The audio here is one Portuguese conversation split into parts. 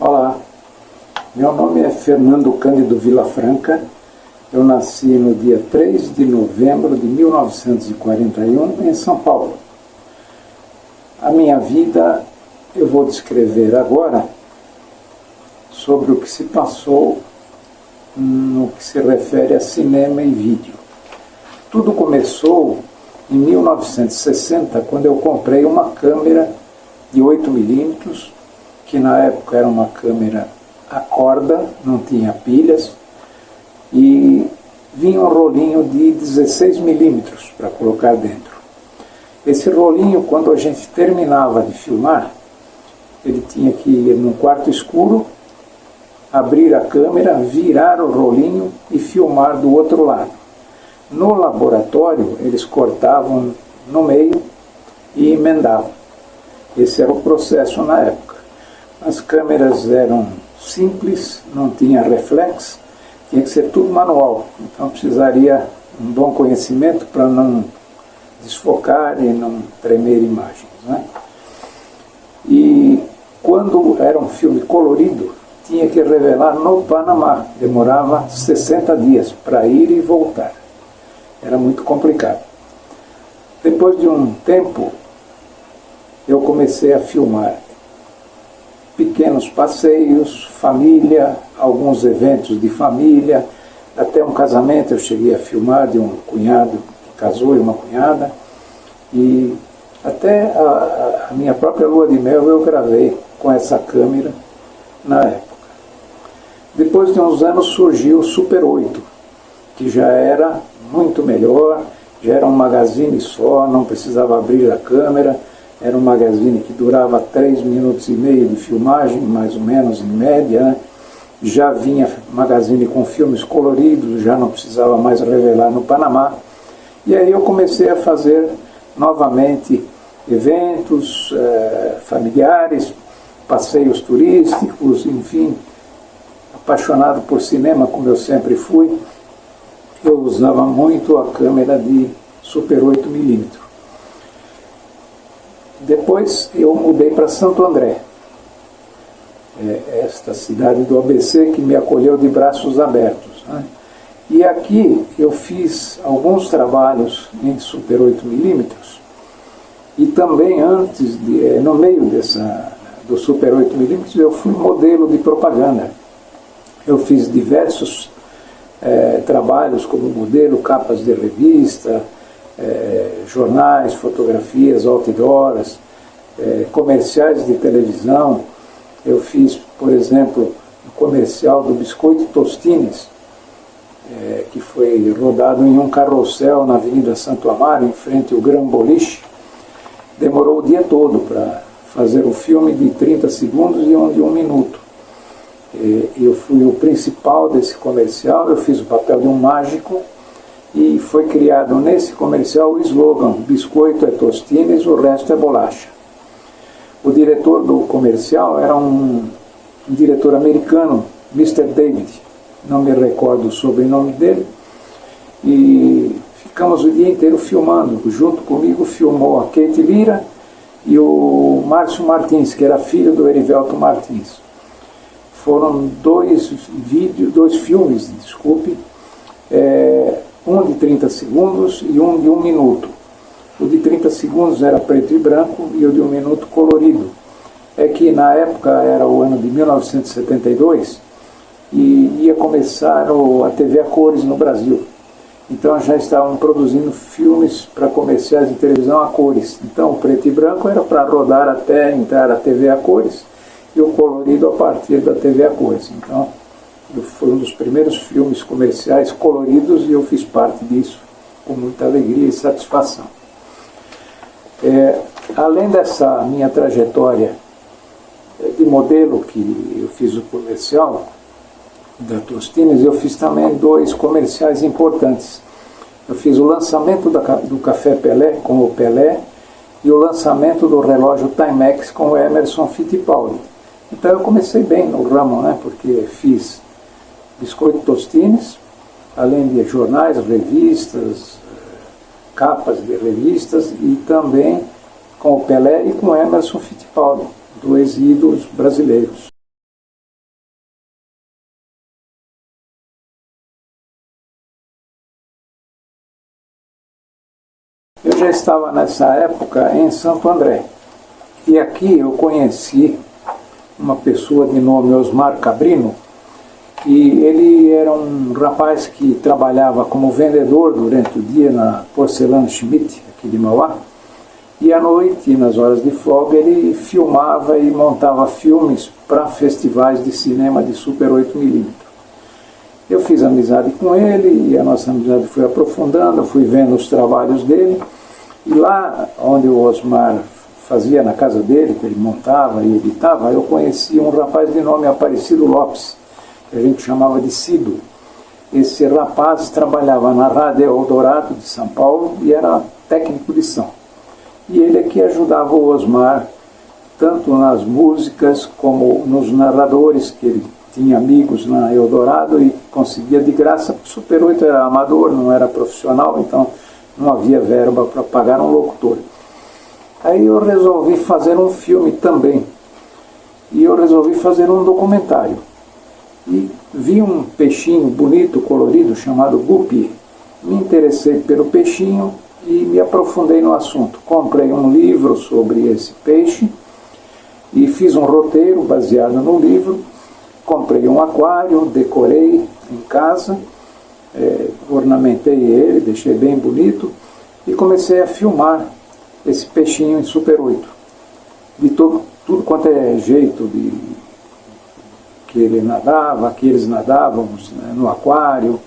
Olá, meu nome é Fernando Cândido Villafranca. Eu nasci no dia 3 de novembro de 1941 em São Paulo. A minha vida eu vou descrever agora sobre o que se passou no que se refere a cinema e vídeo. Tudo começou em 1960, quando eu comprei uma câmera de 8mm, que na época era uma câmera a corda, não tinha pilhas, e vinha um rolinho de 16mm para colocar dentro. Esse rolinho, quando a gente terminava de filmar, ele tinha que ir num quarto escuro, abrir a câmera, virar o rolinho e filmar do outro lado. No laboratório, eles cortavam no meio e emendavam. Esse era o processo na época. As câmeras eram simples, não tinha reflex, tinha que ser tudo manual. Então precisaria um bom conhecimento para não desfocar e não tremer imagens, né? E quando era um filme colorido, tinha que revelar no Panamá. Demorava 60 dias para ir e voltar. Era muito complicado. Depois de um tempo, eu comecei a filmar pequenos passeios, família, alguns eventos de família, até um casamento eu cheguei a filmar de um cunhado que casou e uma cunhada, e até a minha própria lua de mel eu gravei com essa câmera na época. Depois de uns anos surgiu o Super 8, que já era muito melhor, já era um magazine só, não precisava abrir a câmera. Era um magazine que durava 3 minutos e meio de filmagem, mais ou menos, em média, né? Já vinha magazine com filmes coloridos, já não precisava mais revelar no Panamá. E aí eu comecei a fazer novamente eventos familiares, passeios turísticos, enfim. Apaixonado por cinema, como eu sempre fui, eu usava muito a câmera de Super 8mm. Depois eu mudei para Santo André, esta cidade do ABC que me acolheu de braços abertos, né? E aqui eu fiz alguns trabalhos em Super 8mm e também no meio do Super 8mm eu fui modelo de propaganda. Eu fiz diversos trabalhos como modelo, capas de revista, jornais, fotografias, outdoors, comerciais de televisão. Eu fiz, por exemplo, o comercial do Biscoito Tostines, que foi rodado em um carrossel na Avenida Santo Amaro, em frente ao Gran Boliche. Demorou o dia todo para fazer um filme de 30 segundos e um de 1 minuto. Eu fui o principal desse comercial, eu fiz o papel de um mágico, e foi criado nesse comercial o slogan: biscoito é Tostines, o resto é bolacha. O diretor do comercial era um diretor americano, Mr. David, não me recordo o sobrenome dele, e ficamos o dia inteiro filmando. Junto comigo filmou a Kate Lira e o Márcio Martins, que era filho do Erivelto Martins. Foram dois filmes, um de 30 segundos e um de 1 minuto. O de 30 segundos era preto e branco e o de 1 minuto colorido. É que na época era o ano de 1972 e ia começar a TV a cores no Brasil. Então já estavam produzindo filmes para comerciais de televisão a cores. Então o preto e branco era para rodar até entrar a TV a cores e o colorido a partir da TV a cores. Então foi um dos primeiros filmes comerciais coloridos e eu fiz parte disso com muita alegria e satisfação. Além dessa minha trajetória de modelo, que eu fiz o comercial da Tostines, eu fiz também 2 comerciais importantes. Eu fiz o lançamento do Café Pelé com o Pelé e o lançamento do relógio Timex com o Emerson Fittipaldi. Então eu comecei bem no ramo, né? Porque fiz Biscoito Tostines, além de jornais, revistas, capas de revistas, e também com o Pelé e com o Emerson Fittipaldi, 2 ídolos brasileiros. já estava nessa época em Santo André. E aqui eu conheci uma pessoa de nome Osmar Cabrino, e ele era um rapaz que trabalhava como vendedor durante o dia na Porcelana Schmidt, aqui de Mauá, e à noite, nas horas de folga, ele filmava e montava filmes para festivais de cinema de Super 8mm. Eu fiz amizade com ele e a nossa amizade foi aprofundando, eu fui vendo os trabalhos dele, e lá onde o Osmar fazia, na casa dele, que ele montava e editava, eu conheci um rapaz de nome Aparecido Lopes, que a gente chamava de Cido. Esse rapaz trabalhava na Rádio Eldorado de São Paulo e era técnico de som. E ele é que ajudava o Osmar, tanto nas músicas como nos narradores, que ele tinha amigos na Eldorado e conseguia de graça. O Super 8 era amador, não era profissional, então não havia verba para pagar um locutor. Aí eu resolvi fazer um filme também. E eu resolvi fazer um documentário. E vi um peixinho bonito, colorido, chamado gupi. Me interessei pelo peixinho e me aprofundei no assunto. Comprei um livro sobre esse peixe e fiz um roteiro baseado no livro. Comprei um aquário, decorei em casa, ornamentei ele, deixei bem bonito e comecei a filmar esse peixinho em Super 8. De tudo quanto é jeito que ele nadava, que eles nadavam, né, no aquário,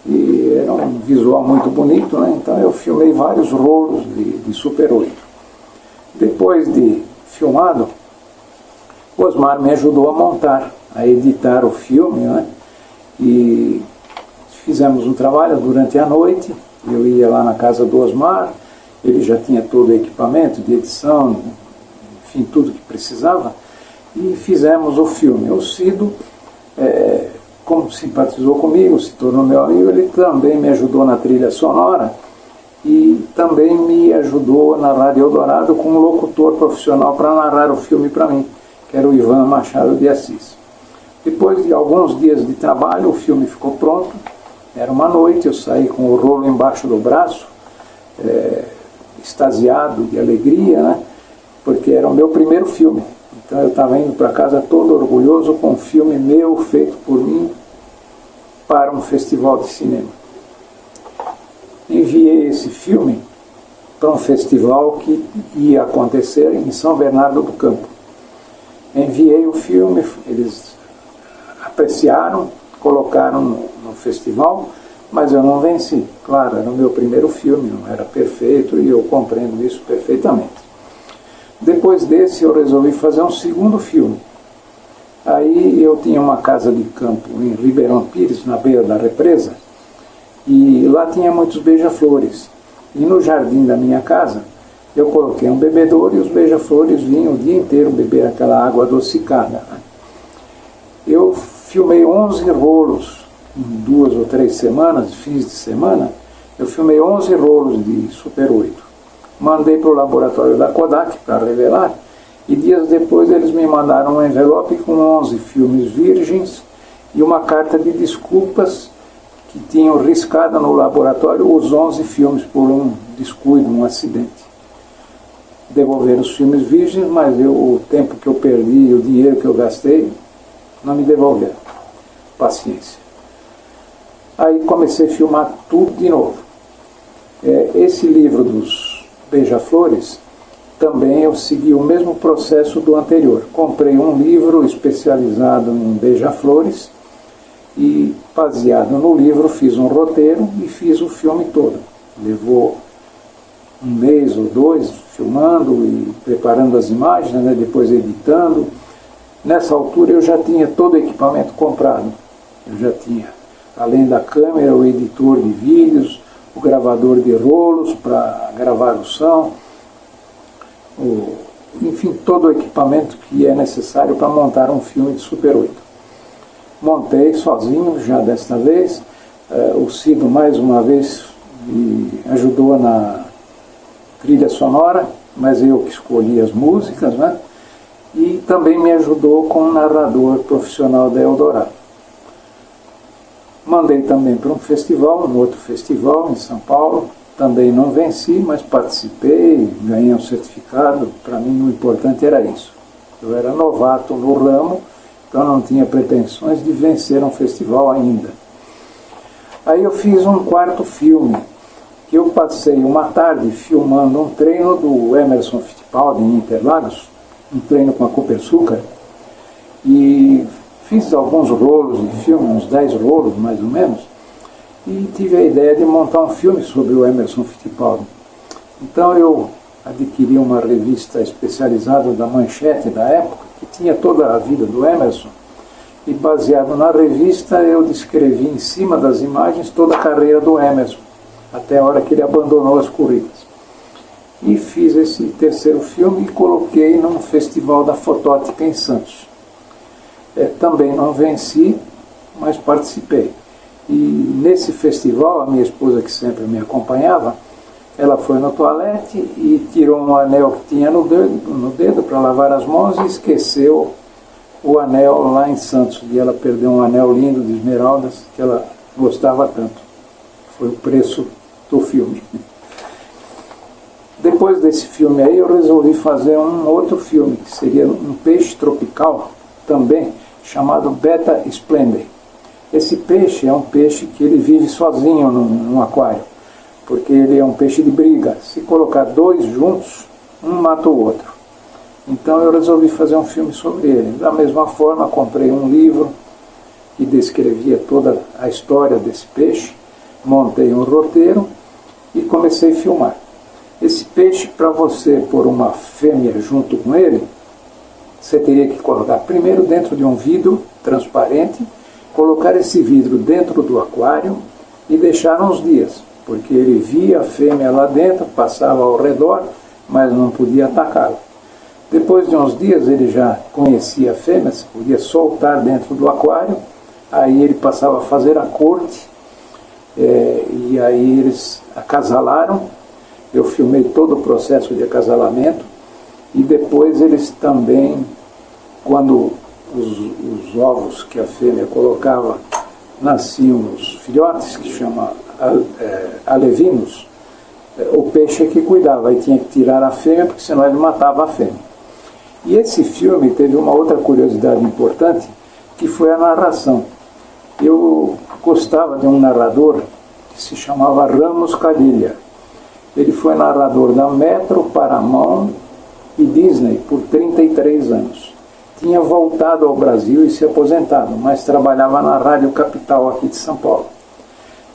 e era um visual muito bonito, né? Então eu filmei vários rolos de Super 8. Depois de filmado, o Osmar me ajudou a montar, a editar o filme, né? E fizemos um trabalho durante a noite. Eu ia lá na casa do Osmar, ele já tinha todo o equipamento de edição, enfim, tudo que precisava, e fizemos o filme. O Cido, como simpatizou comigo, se tornou meu amigo, ele também me ajudou na trilha sonora e também me ajudou na Rádio Eldorado com um locutor profissional para narrar o filme para mim, que era o Ivan Machado de Assis. Depois de alguns dias de trabalho, o filme ficou pronto. Era uma noite, eu saí com o rolo embaixo do braço, extasiado de alegria, né? Porque era o meu primeiro filme. Então eu estava indo para casa todo orgulhoso com um filme meu, feito por mim, para um festival de cinema. Enviei esse filme para um festival que ia acontecer em São Bernardo do Campo. Enviei o filme, eles apreciaram, colocaram no festival, mas eu não venci. Claro, era o meu primeiro filme, não era perfeito e eu compreendo isso perfeitamente. Depois desse eu resolvi fazer um segundo filme. Aí eu tinha uma casa de campo em Ribeirão Pires, na beira da represa, e lá tinha muitos beija-flores. E no jardim da minha casa eu coloquei um bebedouro e os beija-flores vinham o dia inteiro beber aquela água adocicada. Eu filmei 11 rolos em 2 ou 3 semanas, fins de semana, eu filmei 11 rolos de Super 8. Mandei para o laboratório da Kodak para revelar, e dias depois eles me mandaram um envelope com 11 filmes virgens e uma carta de desculpas que tinham riscado no laboratório os 11 filmes por um descuido, um acidente. Devolveram os filmes virgens, mas o tempo que eu perdi e o dinheiro que eu gastei, não me devolveram. Paciência. Aí comecei a filmar tudo de novo. Esse livro dos beija-flores, também eu segui o mesmo processo do anterior. Comprei um livro especializado em beija-flores e, baseado no livro, fiz um roteiro e fiz o filme todo. Levou 1 mês ou 2 filmando e preparando as imagens, né, depois editando. Nessa altura eu já tinha todo o equipamento comprado. Eu já tinha, além da câmera, o editor de vídeos, o gravador de rolos para gravar o som, enfim, todo o equipamento que é necessário para montar um filme de Super 8. Montei sozinho, já desta vez. O Cido, mais uma vez, me ajudou na trilha sonora, mas eu que escolhi as músicas, né? E também me ajudou com um narrador profissional da Eldorado. Mandei também para um festival, um outro festival em São Paulo, também não venci, mas participei, ganhei um certificado. Para mim o importante era isso. Eu era novato no ramo, então não tinha pretensões de vencer um festival ainda. Aí eu fiz um quarto filme, que eu passei uma tarde filmando um treino do Emerson Fittipaldi em Interlagos, um treino com a Copersucar, e fiz alguns rolos de filme, uns 10 rolos mais ou menos, e tive a ideia de montar um filme sobre o Emerson Fittipaldi. Então eu adquiri uma revista especializada da Manchete da época, que tinha toda a vida do Emerson, e baseado na revista eu descrevi em cima das imagens toda a carreira do Emerson, até a hora que ele abandonou as corridas. E fiz esse terceiro filme e coloquei num festival da fotótica em Santos. Também não venci, mas participei. E nesse festival, a minha esposa, que sempre me acompanhava, ela foi no toalete e tirou um anel que tinha no dedo para lavar as mãos e esqueceu o anel lá em Santos. E ela perdeu um anel lindo de esmeraldas que ela gostava tanto. Foi o preço do filme. Depois desse filme aí, eu resolvi fazer um outro filme, que seria um peixe tropical, também, chamado Betta Splendens. Esse peixe é um peixe que ele vive sozinho num aquário, porque ele é um peixe de briga. Se colocar dois juntos, um mata o outro. Então eu resolvi fazer um filme sobre ele. Da mesma forma, comprei um livro que descrevia toda a história desse peixe, montei um roteiro e comecei a filmar. Esse peixe, para você pôr uma fêmea junto com ele, você teria que colocar primeiro dentro de um vidro transparente, colocar esse vidro dentro do aquário e deixar uns dias, porque ele via a fêmea lá dentro, passava ao redor, mas não podia atacá-la. Depois de uns dias ele já conhecia a fêmea, se podia soltar dentro do aquário, aí ele passava a fazer a corte, e aí eles acasalaram. Eu filmei todo o processo de acasalamento e depois eles também, quando os ovos que a fêmea colocava nasciam os filhotes, que chama alevinos, o peixe é que cuidava, aí tinha que tirar a fêmea, porque senão ele matava a fêmea. E esse filme teve uma outra curiosidade importante, que foi a narração. Eu gostava de um narrador que se chamava Ramos Calilha. Ele foi narrador da Metro, Paramount e Disney por 33 anos. Tinha voltado ao Brasil e se aposentado, mas trabalhava na Rádio Capital aqui de São Paulo.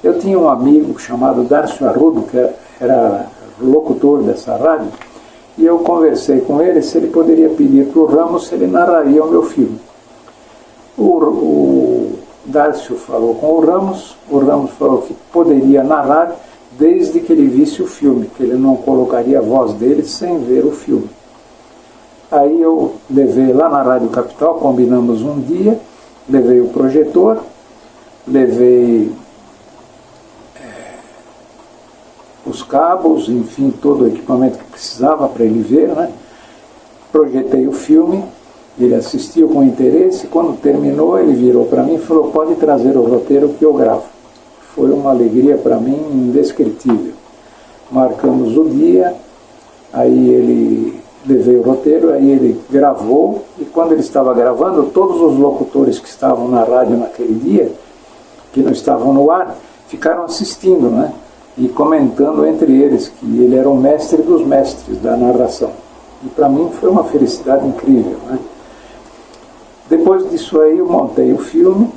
Eu tinha um amigo chamado Darcio Arrudo, que era locutor dessa rádio, e eu conversei com ele se ele poderia pedir para o Ramos se ele narraria o meu filme. O Darcio falou com o Ramos falou que poderia narrar desde que ele visse o filme, que ele não colocaria a voz dele sem ver o filme. Aí eu levei lá na Rádio Capital, combinamos um dia, levei o projetor, levei os cabos, enfim, todo o equipamento que precisava para ele ver, né? Projetei o filme, ele assistiu com interesse, quando terminou ele virou para mim e falou: pode trazer o roteiro que eu gravo. Foi uma alegria para mim indescritível. Marcamos o dia, aí ele levei o roteiro, aí ele gravou, e quando ele estava gravando, todos os locutores que estavam na rádio naquele dia, que não estavam no ar, ficaram assistindo, né? E comentando entre eles que ele era o mestre dos mestres da narração. E para mim foi uma felicidade incrível, né? Depois disso aí eu montei o filme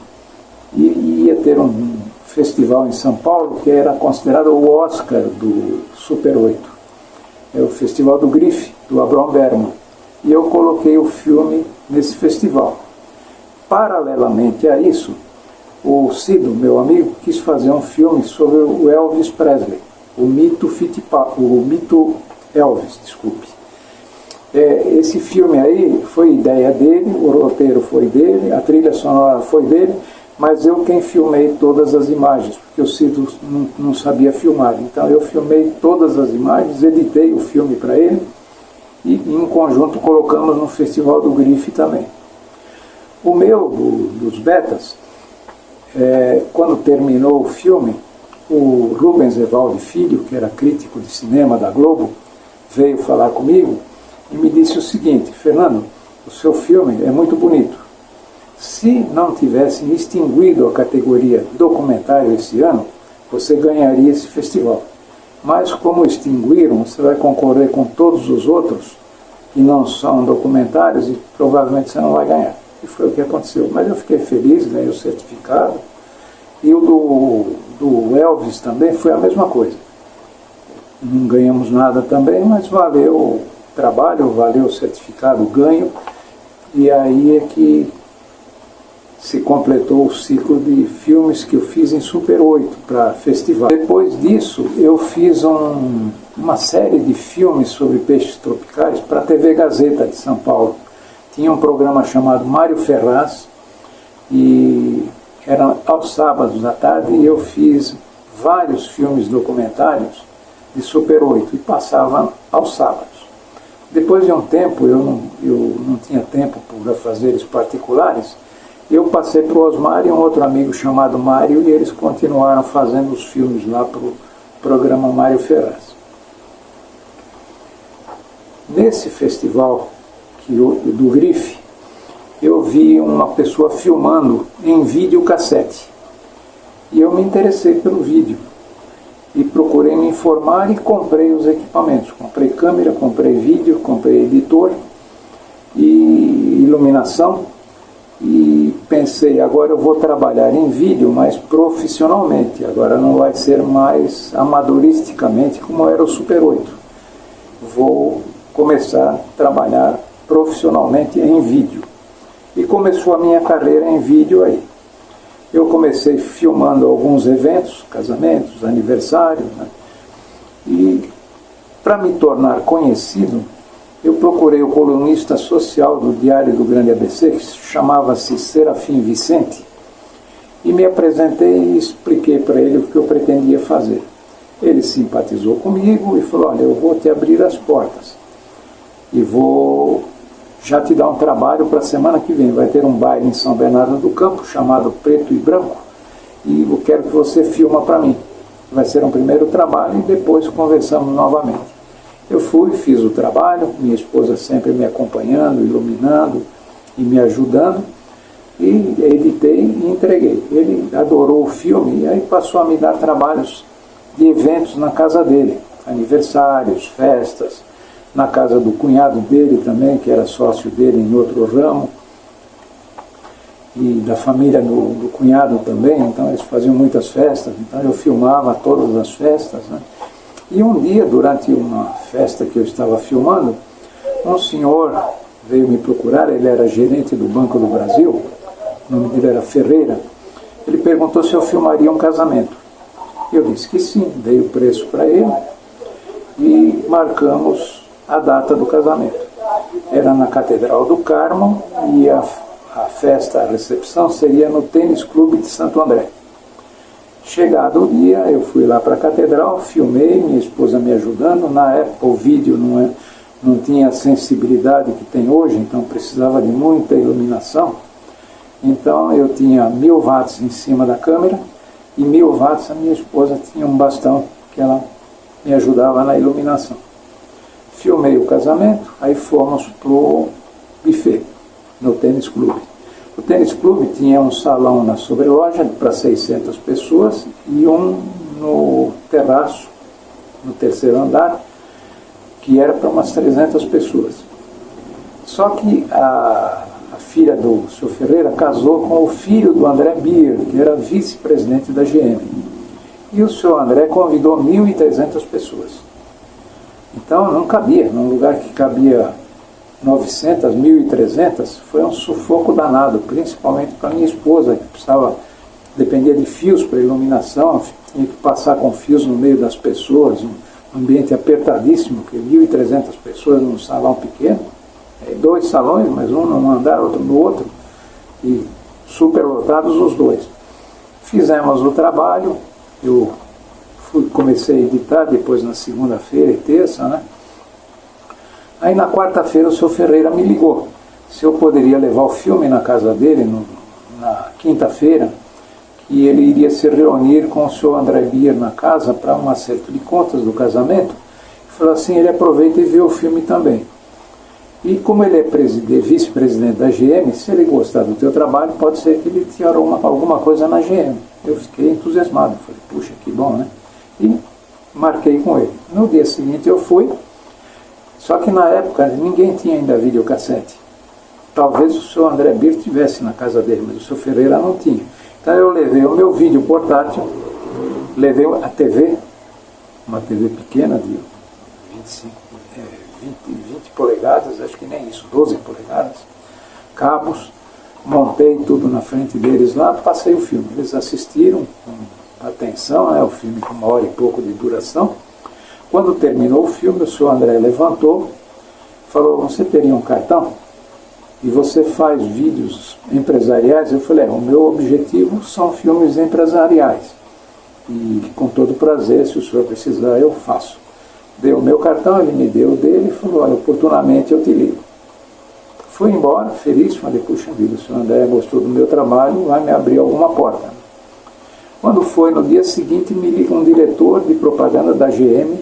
e ia ter um festival em São Paulo que era considerado o Oscar do Super 8. É o Festival do Grife, do Abrão Berman. E eu coloquei o filme nesse festival. Paralelamente a isso, o Cido, meu amigo, quis fazer um filme sobre o Elvis Presley, o mito Elvis, desculpe. Esse filme aí foi ideia dele, o roteiro foi dele, a trilha sonora foi dele, mas eu quem filmei todas as imagens, porque o Cido não sabia filmar. Então eu filmei todas as imagens, editei o filme para ele e em conjunto colocamos no Festival do Grife também. O meu, dos Betas, quando terminou o filme, o Rubens Evaldo Filho, que era crítico de cinema da Globo, veio falar comigo e me disse o seguinte: Fernando, o seu filme é muito bonito. Se não tivessem extinguido a categoria documentário esse ano, você ganharia esse festival. Mas como extinguiram, você vai concorrer com todos os outros que não são documentários e provavelmente você não vai ganhar. E foi o que aconteceu. Mas eu fiquei feliz, ganhei o certificado. E o do Elvis também foi a mesma coisa. Não ganhamos nada também, mas valeu o trabalho, valeu o certificado, o ganho. E aí é que se completou o ciclo de filmes que eu fiz em Super 8 para festival. Depois disso, eu fiz uma série de filmes sobre peixes tropicais para a TV Gazeta de São Paulo. Tinha um programa chamado Mário Ferraz, e era aos sábados à tarde, e eu fiz vários filmes documentários de Super 8 e passava aos sábados. Depois de um tempo, eu não tinha tempo para fazeres particulares, eu passei para o Osmar e um outro amigo chamado Mário, e eles continuaram fazendo os filmes lá para o programa Mário Ferraz. Nesse festival do Grife, eu vi uma pessoa filmando em videocassete. E eu me interessei pelo vídeo. E procurei me informar e comprei os equipamentos. Comprei câmera, comprei vídeo, comprei editor e iluminação. E pensei, agora eu vou trabalhar em vídeo, mas profissionalmente. Agora não vai ser mais amadoristicamente como era o Super 8. Vou começar a trabalhar profissionalmente em vídeo. E começou a minha carreira em vídeo aí. Eu comecei filmando alguns eventos, casamentos, aniversários, né? E para me tornar conhecido, eu procurei o colunista social do Diário do Grande ABC, que chamava-se Serafim Vicente, e me apresentei e expliquei para ele o que eu pretendia fazer. Ele simpatizou comigo e falou: olha, eu vou te abrir as portas e vou já te dar um trabalho para a semana que vem. Vai ter um baile em São Bernardo do Campo chamado Preto e Branco, e eu quero que você filma para mim. Vai ser um primeiro trabalho e depois conversamos novamente. Eu fui, fiz o trabalho, minha esposa sempre me acompanhando, iluminando e me ajudando, e editei e entreguei. Ele adorou o filme e aí passou a me dar trabalhos de eventos na casa dele, aniversários, festas, na casa do cunhado dele também, que era sócio dele em outro ramo, e da família do cunhado também, então eles faziam muitas festas, então eu filmava todas as festas, né? E um dia, durante uma festa que eu estava filmando, um senhor veio me procurar, ele era gerente do Banco do Brasil, o nome dele era Ferreira. Ele perguntou se eu filmaria um casamento. Eu disse que sim, dei o preço para ele e marcamos a data do casamento. Era na Catedral do Carmo e a festa, a recepção seria no Tênis Clube de Santo André. Chegado o dia, eu fui lá para a catedral, filmei, minha esposa me ajudando. Na época o vídeo não tinha a sensibilidade que tem hoje, então precisava de muita iluminação. Então eu tinha 1000 watts em cima da câmera e 1000 watts a minha esposa tinha um bastão que ela me ajudava na iluminação. Filmei o casamento, aí fomos para o buffet, no Tênis Clube. O Tênis Clube tinha um salão na sobreloja para 600 pessoas e um no terraço, no terceiro andar, que era para umas 300 pessoas. Só que a filha do Sr. Ferreira casou com o filho do André Bier, que era vice-presidente da GM. E o Sr. André convidou 1.300 pessoas. Então não cabia, num lugar que cabia 900, 1.300, foi um sufoco danado, principalmente para minha esposa, que dependia de fios para iluminação, tinha que passar com fios no meio das pessoas, um ambiente apertadíssimo, porque 1.300 pessoas num salão pequeno, 2 salões, mas um num andar, outro no outro, e superlotados os dois. Fizemos o trabalho, eu comecei a editar, depois na segunda-feira e terça, né? Aí na quarta-feira o Sr. Ferreira me ligou se eu poderia levar o filme na casa dele na quinta-feira, que ele iria se reunir com o senhor André Bier na casa para um acerto de contas do casamento. Falou assim, ele aproveita e vê o filme também. E como ele é vice-presidente da GM, se ele gostar do teu trabalho, pode ser que ele tenha alguma coisa na GM. Eu fiquei entusiasmado, falei, puxa, que bom, né? E marquei com ele. No dia seguinte eu fui, só que na época ninguém tinha ainda videocassete. Talvez o senhor André Bier tivesse na casa dele, mas o senhor Ferreira não tinha. Então eu levei o meu vídeo portátil, levei a TV, uma TV pequena de 20 polegadas, acho que nem isso, 12 polegadas, cabos, montei tudo na frente deles lá, passei o filme. Eles assistiram com atenção, o filme com 1 hora e pouco de duração. Quando terminou o filme, o senhor André levantou, falou, você teria um cartão? E você faz vídeos empresariais? Eu falei, o meu objetivo são filmes empresariais. E com todo prazer, se o senhor precisar, eu faço. Deu o meu cartão, ele me deu o dele e falou, olha, oportunamente eu te ligo. Fui embora, feliz, falei, puxa vida, o senhor André gostou do meu trabalho, vai me abrir alguma porta. Quando foi no dia seguinte, me liga um diretor de propaganda da GM,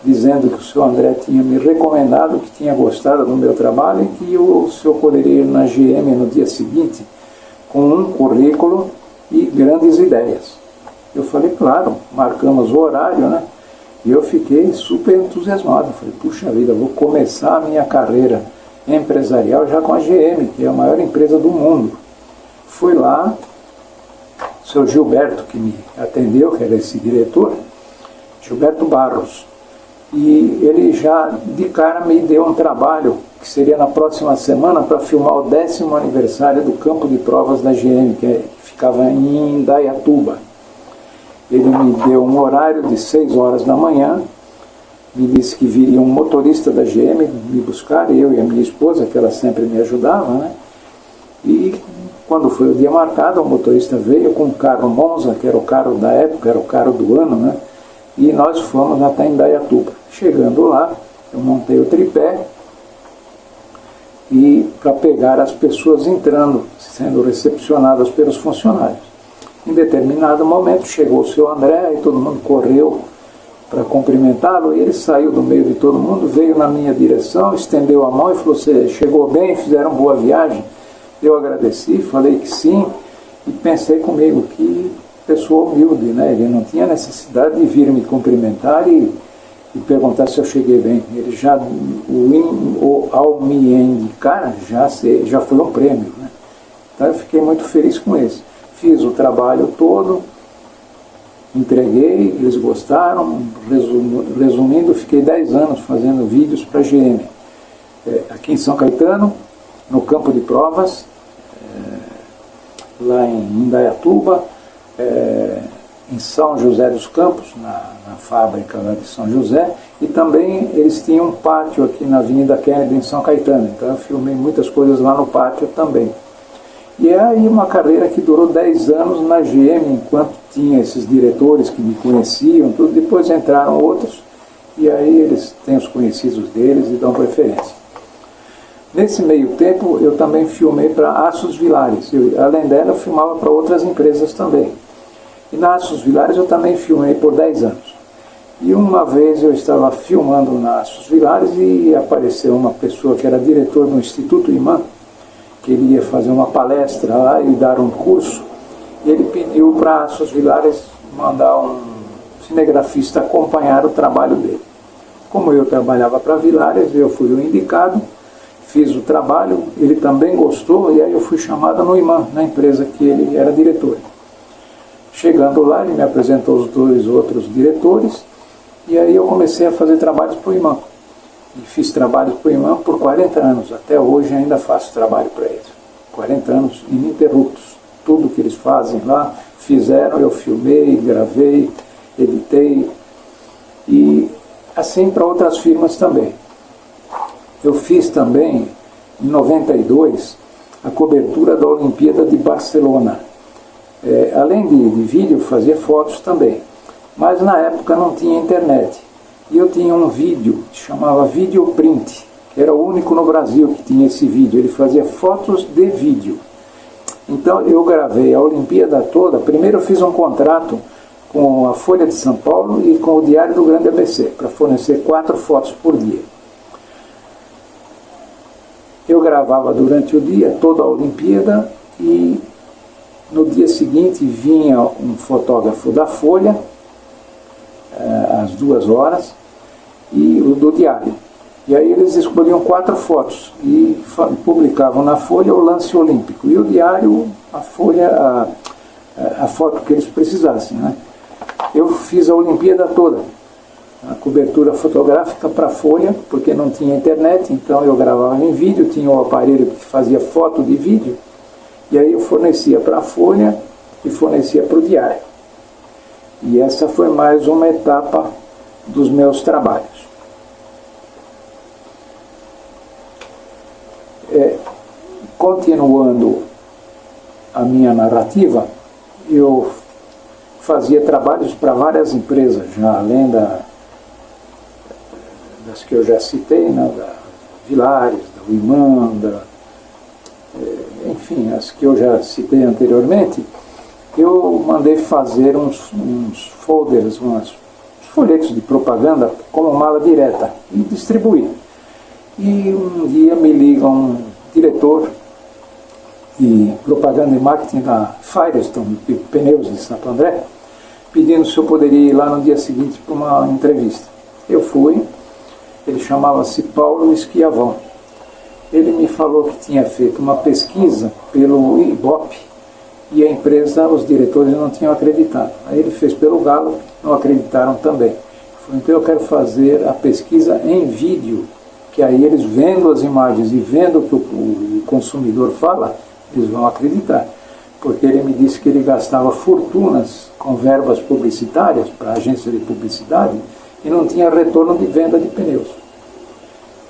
dizendo que o senhor André tinha me recomendado, que tinha gostado do meu trabalho e que o senhor poderia ir na GM no dia seguinte com um currículo e grandes ideias. Eu falei, claro, marcamos o horário, né? E eu fiquei super entusiasmado. Falei, puxa vida, vou começar a minha carreira empresarial já com a GM, que é a maior empresa do mundo. Fui lá, o seu Gilberto, que me atendeu, que era esse diretor, Gilberto Barros. E ele já de cara me deu um trabalho que seria na próxima semana para filmar o 10º aniversário do campo de provas da GM, que ficava em Indaiatuba. Ele me deu um horário de 6 horas da manhã, me disse que viria um motorista da GM me buscar, eu e a minha esposa, que ela sempre me ajudava, né? E quando foi o dia marcado, o motorista veio com um carro Monza, que era o carro da época, era o carro do ano, né? E nós fomos até Indaiatuba. Chegando lá, eu montei o tripé e para pegar as pessoas entrando, sendo recepcionadas pelos funcionários. Em determinado momento chegou o seu André e todo mundo correu para cumprimentá-lo, e ele saiu do meio de todo mundo, veio na minha direção, estendeu a mão e falou, você chegou bem, fizeram boa viagem? Eu agradeci, falei que sim, e pensei comigo que pessoa humilde, né? Ele não tinha necessidade de vir me cumprimentar e perguntar se eu cheguei bem. Ele já, ao me indicar, já foi um prêmio, né? Então eu fiquei muito feliz com isso. Fiz o trabalho todo, entreguei, eles gostaram. Resumindo, fiquei 10 anos fazendo vídeos para a GM. Aqui em São Caetano, no campo de provas, lá em Indaiatuba, em São José dos Campos, na fábrica lá de São José, e também eles tinham um pátio aqui na Avenida Kennedy, em São Caetano, então eu filmei muitas coisas lá no pátio também. E é aí uma carreira que durou 10 anos na GM, enquanto tinha esses diretores que me conheciam, tudo. Depois entraram outros, e aí eles têm os conhecidos deles e dão preferência. Nesse meio tempo, eu também filmei para Aços Vilares. Além dela, eu filmava para outras empresas também. E na Aços Vilares eu também filmei por 10 anos. E uma vez eu estava filmando na Aços Vilares e apareceu uma pessoa que era diretor do Instituto Imã, que ele ia fazer uma palestra lá e dar um curso. E ele pediu para Aços Vilares mandar um cinegrafista acompanhar o trabalho dele. Como eu trabalhava para Vilares, eu fui o indicado, fiz o trabalho, ele também gostou, e aí eu fui chamado no Imã, na empresa que ele era diretor. Chegando lá, ele me apresentou os 2 outros diretores, e aí eu comecei a fazer trabalhos para o Imã. E fiz trabalhos para o Imã por 40 anos, até hoje ainda faço trabalho para eles. 40 anos ininterruptos. Tudo que eles fazem lá, fizeram, eu filmei, gravei, editei, e assim para outras firmas também. Eu fiz também, em 92, a cobertura da Olimpíada de Barcelona. Além de vídeo, eu fazia fotos também. Mas na época não tinha internet. E eu tinha um vídeo que chamava Videoprint, que era o único no Brasil que tinha esse vídeo. Ele fazia fotos de vídeo. Então eu gravei a Olimpíada toda. Primeiro eu fiz um contrato com a Folha de São Paulo e com o Diário do Grande ABC, para fornecer 4 fotos por dia. Eu gravava durante o dia toda a Olimpíada e no dia seguinte vinha um fotógrafo da Folha, às 2 horas, e o do Diário. E aí eles escolhiam 4 fotos e publicavam na Folha o lance olímpico. E o Diário, a Folha, a foto que eles precisassem, né? Eu fiz a Olimpíada toda, a cobertura fotográfica para a Folha, porque não tinha internet, então eu gravava em vídeo, tinha um aparelho que fazia foto de vídeo, e aí eu fornecia para a Folha e fornecia para o Diário. E essa foi mais uma etapa dos meus trabalhos. Continuando a minha narrativa, eu fazia trabalhos para várias empresas, já além das que eu já citei, né, da Vilares, da Uiman, enfim, as que eu já citei anteriormente. Eu mandei fazer uns folders, uns folhetos de propaganda como mala direta e distribuir. E um dia me liga um diretor de propaganda e marketing da Firestone, de pneus de Santo André, pedindo se eu poderia ir lá no dia seguinte para uma entrevista. Eu fui, ele chamava-se Paulo Schiavon. Ele me falou que tinha feito uma pesquisa pelo Ibope e a empresa, os diretores não tinham acreditado. Aí ele fez pelo Galo, não acreditaram também. Então eu quero fazer a pesquisa em vídeo, que aí eles vendo as imagens e vendo o que o consumidor fala, eles vão acreditar. Porque ele me disse que ele gastava fortunas com verbas publicitárias para a agência de publicidade e não tinha retorno de venda de pneus.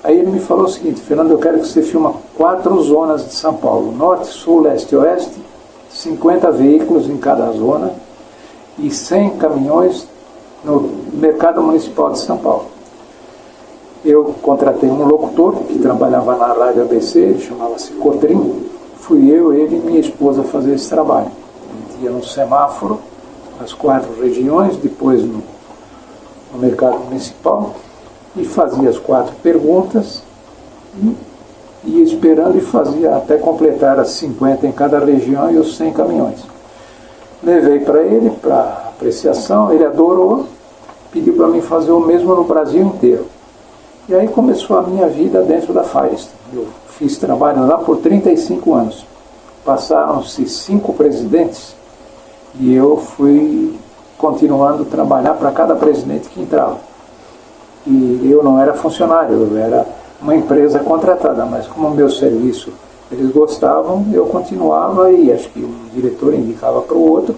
Aí ele me falou o seguinte: Fernando, eu quero que você filme 4 zonas de São Paulo, norte, sul, leste e oeste, 50 veículos em cada zona e 100 caminhões no mercado municipal de São Paulo. Eu contratei um locutor que trabalhava na Rádio ABC, ele chamava-se Cotrim. Fui eu, ele e minha esposa fazer esse trabalho. A gente ia no semáforo, nas 4 regiões, depois no mercado municipal, e fazia as 4 perguntas, e ia esperando e fazia até completar as 50 em cada região e os 100 caminhões. Levei para ele, para apreciação, ele adorou, pediu para mim fazer o mesmo no Brasil inteiro. E aí começou a minha vida dentro da Firestone. Eu fiz trabalho lá por 35 anos. Passaram-se 5 presidentes e eu fui continuando a trabalhar para cada presidente que entrava. E eu não era funcionário, eu era uma empresa contratada, mas como o meu serviço eles gostavam, eu continuava e acho que um diretor indicava para o outro,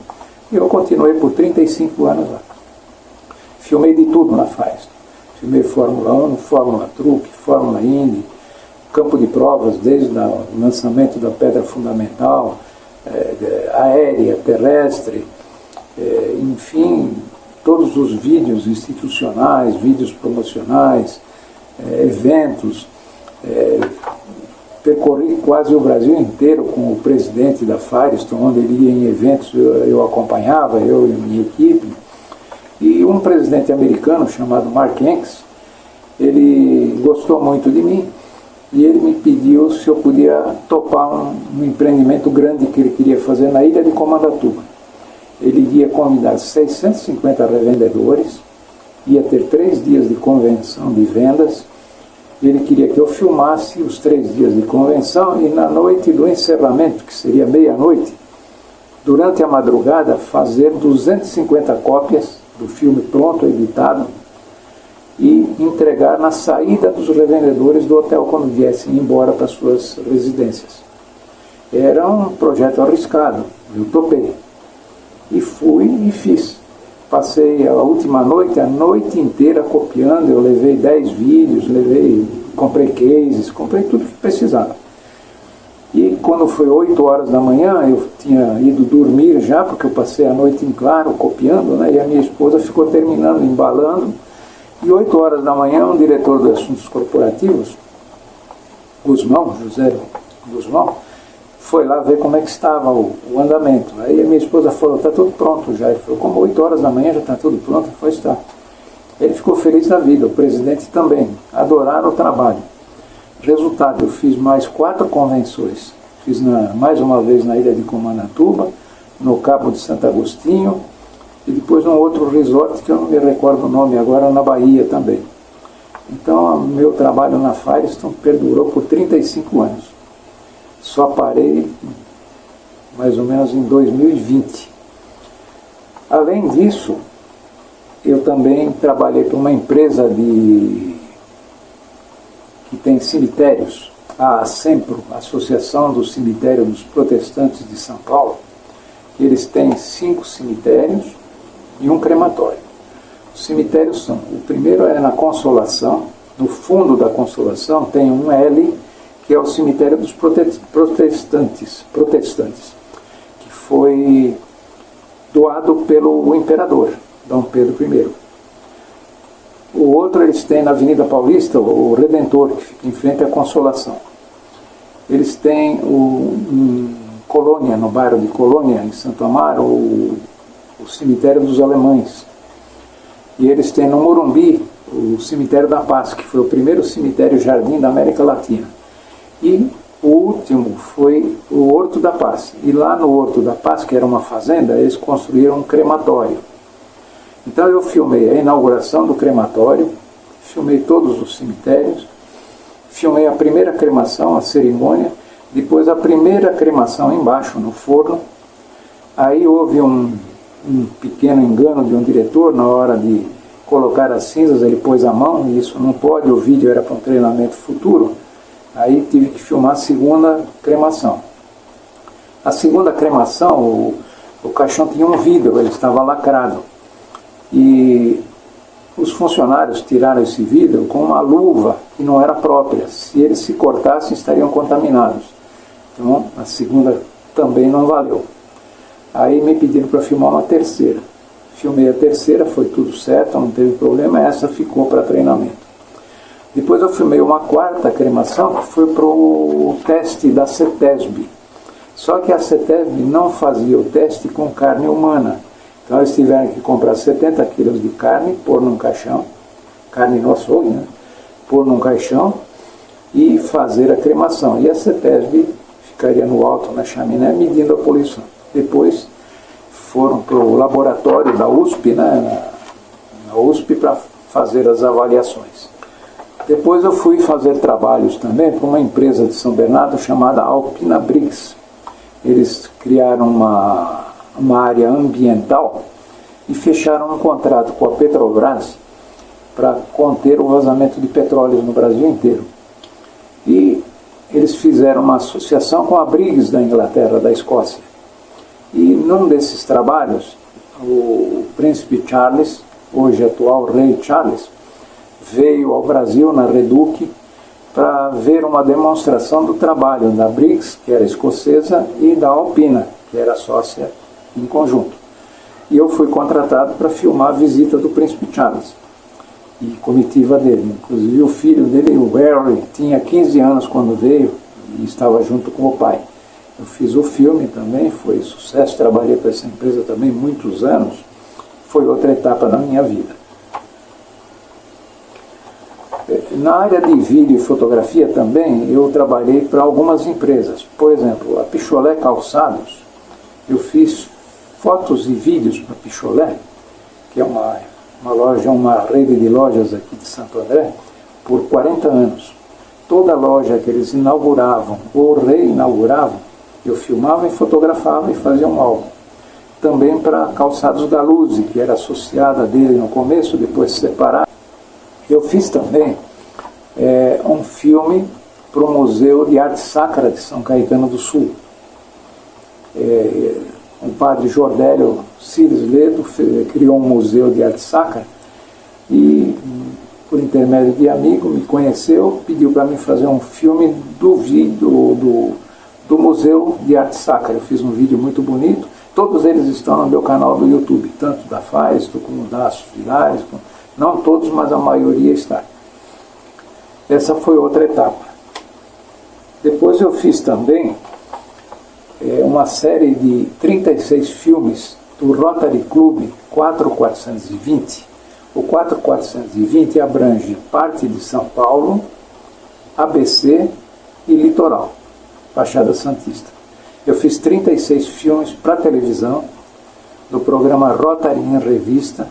e eu continuei por 35 anos lá. Filmei de tudo na Firestone. Filmei Fórmula 1, Fórmula Truck, Fórmula Indy, campo de provas, desde o lançamento da pedra fundamental, aérea, terrestre, enfim, todos os vídeos institucionais, vídeos promocionais, eventos. Percorri quase o Brasil inteiro com o presidente da Firestone, onde ele ia em eventos, eu acompanhava, eu e a minha equipe. E um presidente americano chamado Mark Hanks, ele gostou muito de mim e ele me pediu se eu podia topar um empreendimento grande que ele queria fazer na ilha de Comandatuba. Ele ia convidar 650 revendedores, ia ter 3 dias de convenção de vendas. Ele queria que eu filmasse os 3 dias de convenção e na noite do encerramento, que seria meia-noite, durante a madrugada, fazer 250 cópias do filme pronto, editado, e entregar na saída dos revendedores do hotel quando viessem embora para suas residências. Era um projeto arriscado, eu topei. E fui e fiz. Passei a última noite, a noite inteira copiando, eu levei 10 vídeos, comprei cases, comprei tudo que precisava. E quando foi 8 horas da manhã, eu tinha ido dormir já, porque eu passei a noite em claro, copiando, né? E a minha esposa ficou terminando, embalando. E 8 horas da manhã, um diretor de assuntos corporativos, Guzmão, José Guzmão, foi lá ver como é que estava o andamento. Aí a minha esposa falou, está tudo pronto já. Ele falou, como 8 horas da manhã já está tudo pronto? Foi estar. Ele ficou feliz da vida, o presidente também. Adoraram o trabalho. Resultado, eu fiz mais 4 convenções. Fiz mais uma vez na ilha de Comanatuba, no Cabo de Santo Agostinho, e depois num outro resort que eu não me recordo o nome agora, na Bahia também. Então, meu trabalho na Firestone perdurou por 35 anos. Só parei mais ou menos em 2020. Além disso, eu também trabalhei para uma empresa que tem cemitérios, a ASEMPRO, Associação do Cemitério dos Protestantes de São Paulo. Eles têm 5 cemitérios e um crematório. Os cemitérios são, o primeiro é na Consolação, no fundo da Consolação tem um L, que é o cemitério dos protestantes, que foi doado pelo imperador, Dom Pedro I. O outro eles têm na Avenida Paulista, o Redentor, que fica em frente à Consolação. Eles têm em Colônia, no bairro de Colônia, em Santo Amaro, o cemitério dos alemães. E eles têm no Morumbi o cemitério da Paz, que foi o primeiro cemitério jardim da América Latina. E o último foi o Horto da Paz. E lá no Horto da Paz, que era uma fazenda, eles construíram um crematório. Então eu filmei a inauguração do crematório, filmei todos os cemitérios, filmei a primeira cremação, a cerimônia, depois a primeira cremação embaixo, no forno. Aí houve um pequeno engano de um diretor na hora de colocar as cinzas, ele pôs a mão, e isso não pode, o vídeo era para um treinamento futuro. Aí tive que filmar a segunda cremação. A segunda cremação, o caixão tinha um vidro, ele estava lacrado. E os funcionários tiraram esse vidro com uma luva que não era própria. Se eles se cortassem, estariam contaminados. Então, a segunda também não valeu. Aí me pediram para filmar uma terceira. Filmei a terceira, foi tudo certo, não teve problema, essa ficou para treinamento. Depois eu filmei uma quarta cremação, que foi para o teste da CETESB. Só que a CETESB não fazia o teste com carne humana. Então eles tiveram que comprar 70 quilos de carne, pôr num caixão, carne no açougue, né? Pôr num caixão e fazer a cremação. E a CETESB ficaria no alto, na chaminé, medindo a poluição. Depois foram para o laboratório da USP, né? Na USP, para fazer as avaliações. Depois eu fui fazer trabalhos também para uma empresa de São Bernardo chamada Alpina Briggs. Eles criaram uma área ambiental e fecharam um contrato com a Petrobras para conter o vazamento de petróleo no Brasil inteiro. E eles fizeram uma associação com a Briggs da Inglaterra, da Escócia. E num desses trabalhos, o príncipe Charles, hoje atual rei Charles, veio ao Brasil, na Reduc, para ver uma demonstração do trabalho da Briggs, que era escocesa, e da Alpina, que era sócia em conjunto. E eu fui contratado para filmar a visita do príncipe Charles e comitiva dele. Inclusive o filho dele, o Harry, tinha 15 anos quando veio e estava junto com o pai. Eu fiz o filme também, foi sucesso, trabalhei para essa empresa também muitos anos. Foi outra etapa da minha vida. Na área de vídeo e fotografia também, eu trabalhei para algumas empresas. Por exemplo, a Picholé Calçados, eu fiz fotos e vídeos para Picholé, que é uma loja, uma rede de lojas aqui de Santo André, por 40 anos. Toda loja que eles inauguravam ou reinauguravam, eu filmava e fotografava e fazia um álbum. Também para Calçados Galuzzi, que era associada dele no começo, depois separada. Eu fiz também um filme para o Museu de Arte Sacra de São Caetano do Sul. O padre Jordélio Cires Ledo criou um museu de arte sacra e, por intermédio de amigo, me conheceu, pediu para mim fazer um filme do Museu de Arte Sacra. Eu fiz um vídeo muito bonito, todos eles estão no meu canal do YouTube, tanto da Firestone como da Aços Vilares, não todos, mas a maioria está. Essa foi outra etapa. Depois eu fiz também uma série de 36 filmes do Rotary Club 4420. O 4420 abrange parte de São Paulo, ABC e Litoral, Baixada Santista. Eu fiz 36 filmes para televisão, do programa Rotary em Revista,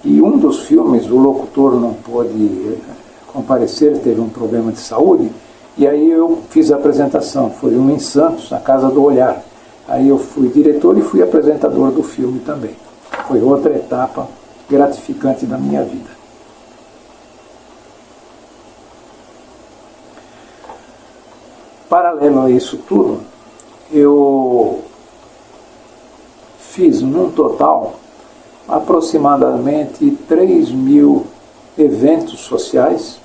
e um dos filmes, o locutor não pôde comparecer, teve um problema de saúde, e aí eu fiz a apresentação. Foi um em Santos, a Casa do Olhar. Aí eu fui diretor e fui apresentador do filme também. Foi outra etapa gratificante da minha vida. Paralelo a isso tudo, eu fiz num total aproximadamente 3.000 eventos sociais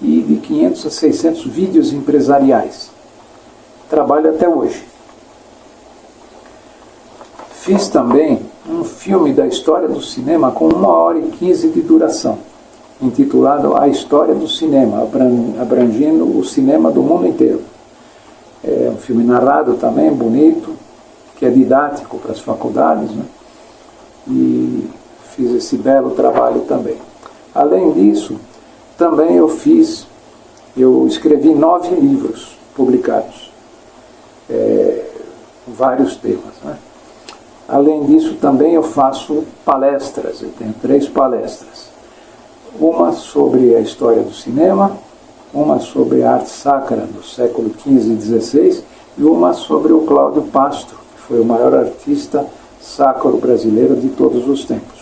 e de 500 a 600 vídeos empresariais. Trabalho até hoje. Fiz também um filme da história do cinema com 1h15 de duração, intitulado A História do Cinema, abrangindo o cinema do mundo inteiro. É um filme narrado também, bonito, que é didático para as faculdades, né? E fiz esse belo trabalho também. Além disso, também eu escrevi 9 livros publicados, vários temas, né? Além disso, também eu faço palestras, eu tenho 3 palestras. Uma sobre a história do cinema, uma sobre a arte sacra do século XV e XVI, e uma sobre o Cláudio Pastro, que foi o maior artista sacro brasileiro de todos os tempos.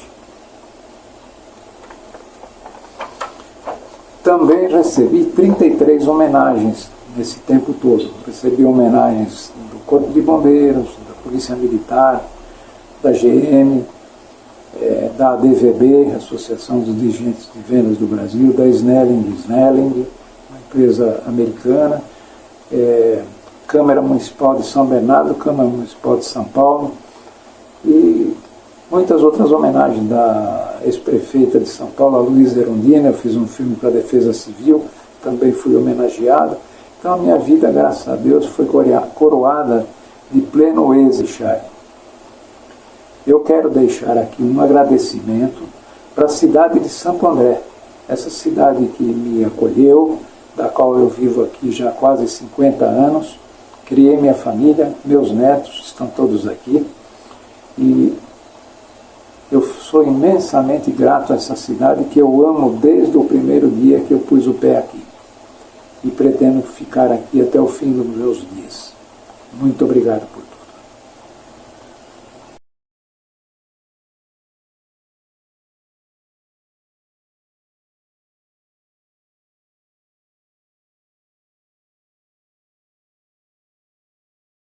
Também recebi 33 homenagens nesse tempo todo. Recebi homenagens do Corpo de Bombeiros, da Polícia Militar, da GM, da ADVB, Associação dos Dirigentes de Vendas do Brasil, da Snelling, uma empresa americana, Câmara Municipal de São Bernardo, Câmara Municipal de São Paulo, e muitas outras homenagens da ex-prefeita de São Paulo, a Luísa Erundina. Eu fiz um filme para a Defesa Civil, também fui homenageado. Então a minha vida, graças a Deus, foi coroada de pleno êxito. Eu quero deixar aqui um agradecimento para a cidade de Santo André, essa cidade que me acolheu, da qual eu vivo aqui já há quase 50 anos, criei minha família, meus netos estão todos aqui, e eu sou imensamente grato a essa cidade que eu amo desde o primeiro dia que eu pus o pé aqui, e pretendo ficar aqui até o fim dos meus dias. Muito obrigado por tudo.